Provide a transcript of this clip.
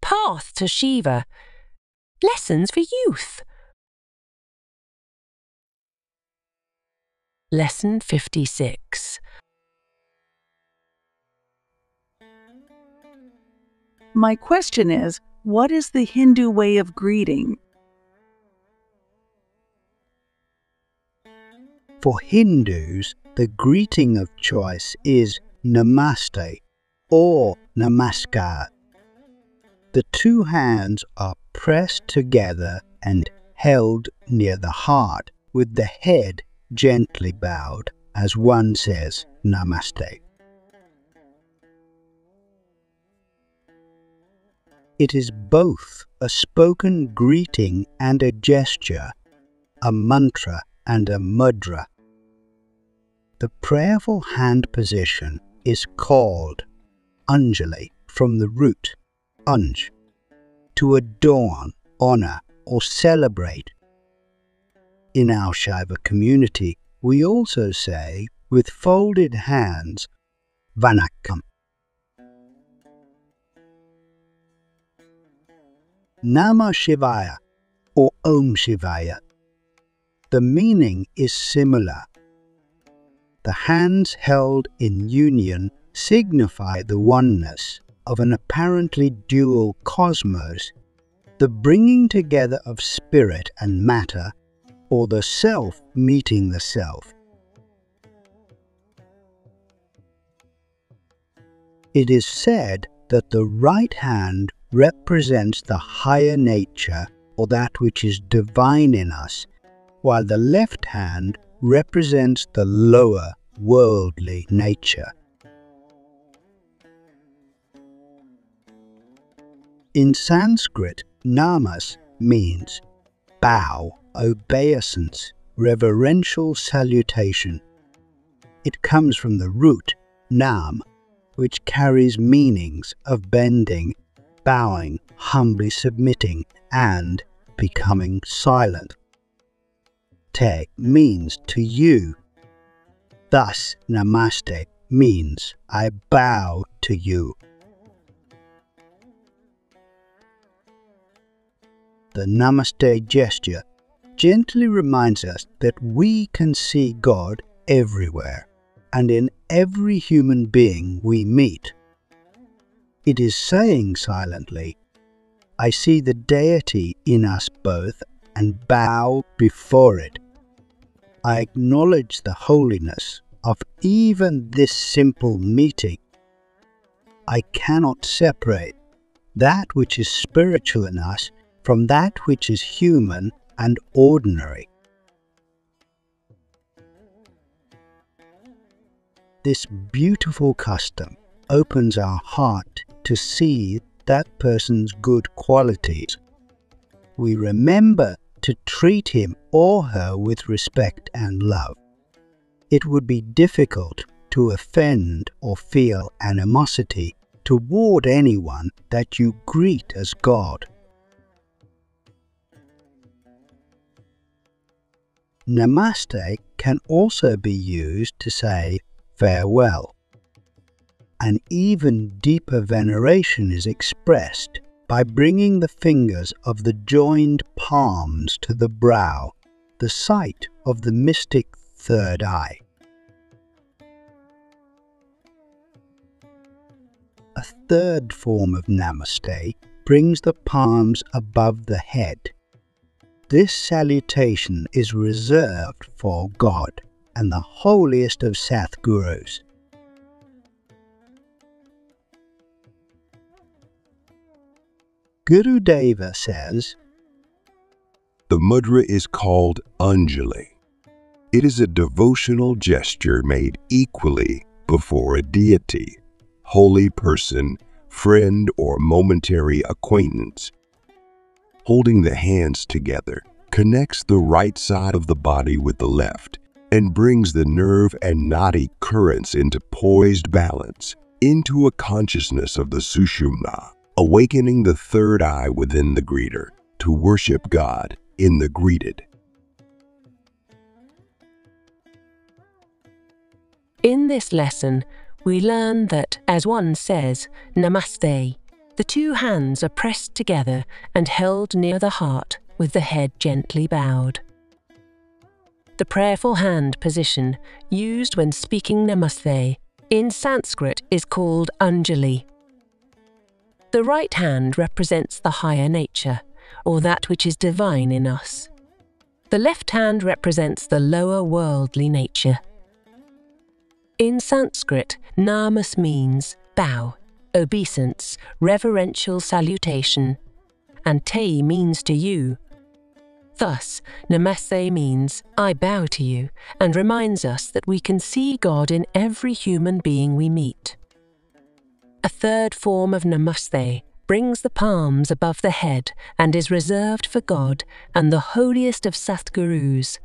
path to Shiva. Lessons for youth. Lesson 56. My question is, what is the Hindu way of greeting? For Hindus, the greeting of choice is Namaste or Namaskar. The two hands are pressed together and held near the heart, with the head gently bowed as one says Namaste. It is both a spoken greeting and a gesture, a mantra and a mudra. The prayerful hand position is called Anjali from the root Anj, to adorn, honor, or celebrate. In our Saiva community, we also say, with folded hands, Vanakkam. Namah Shivaya or Om Shivaya. The meaning is similar. The hands held in union signify the oneness of an apparently dual cosmos, the bringing together of spirit and matter, or the self meeting the self. It is said that the right hand represents the higher nature or that which is divine in us, while the left hand represents the lower worldly nature. In Sanskrit, namas means bow, obeisance, reverential salutation. It comes from the root nam, which carries meanings of bending, bowing, humbly submitting, and becoming silent. Te means to you. Thus, namaste means I bow to you. The namaste gesture gently reminds us that we can see God everywhere and in every human being we meet. It is saying silently, I see the deity in us both and bow before it. I acknowledge the holiness of even this simple meeting. I cannot separate that which is spiritual in us from that which is human and ordinary. This beautiful custom opens our heart to see that person's good qualities. We remember to treat him or her with respect and love. It would be difficult to offend or feel animosity toward anyone that you greet as God. Namaste can also be used to say farewell. An even deeper veneration is expressed by bringing the fingers of the joined palms to the brow, the site of the mystic third eye. A third form of Namaste brings the palms above the head. This salutation is reserved for God and the holiest of Satgurus. Gurudeva says, the mudra is called Anjali. It is a devotional gesture made equally before a deity, holy person, friend, or momentary acquaintance. Holding the hands together connects the right side of the body with the left and brings the nerve and nadi currents into poised balance, into a consciousness of the Sushumna, awakening the third eye within the greeter to worship God in the greeted. In this lesson, we learn that as one says Namaste, The two hands are pressed together and held near the heart with the head gently bowed. The prayerful hand position used when speaking Namaste in Sanskrit is called Anjali. The right hand represents the higher nature, or that which is divine in us. The left hand represents the lower worldly nature. In Sanskrit, namas means bow, obeisance, reverential salutation, and te means to you. Thus, Namaste means I bow to you, and reminds us that we can see God in every human being we meet. A third form of Namaste brings the palms above the head and is reserved for God and the holiest of Satgurus,